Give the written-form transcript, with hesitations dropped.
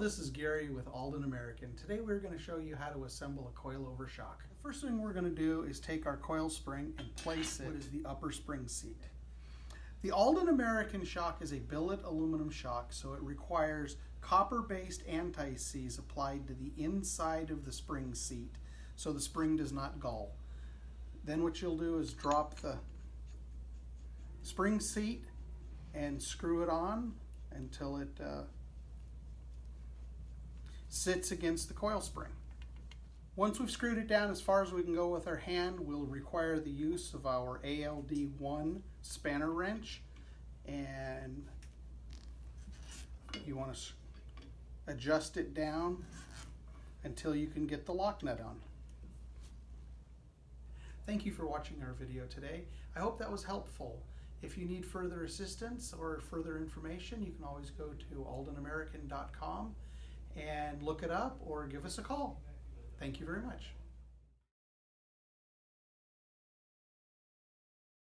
this is Gary with Aldan American. Today we're going to show you how to assemble a coilover shock. The first thing we're going to do is take our coil spring and place it as the upper spring seat. The Aldan American shock is a billet aluminum shock, so it requires copper-based anti-seize applied to the inside of the spring seat so the spring does not gull. Then what you'll do is drop the spring seat and screw it on until it sits against the coil spring. Once we've screwed it down as far as we can go with our hand, we'll require the use of our ALD1 spanner wrench, and you want to adjust it down until you can get the lock nut on. Thank you for watching our video today. I hope that was helpful. If you need further assistance or further information, you can always go to aldanamerican.com and look it up or give us a call. Thank you very much.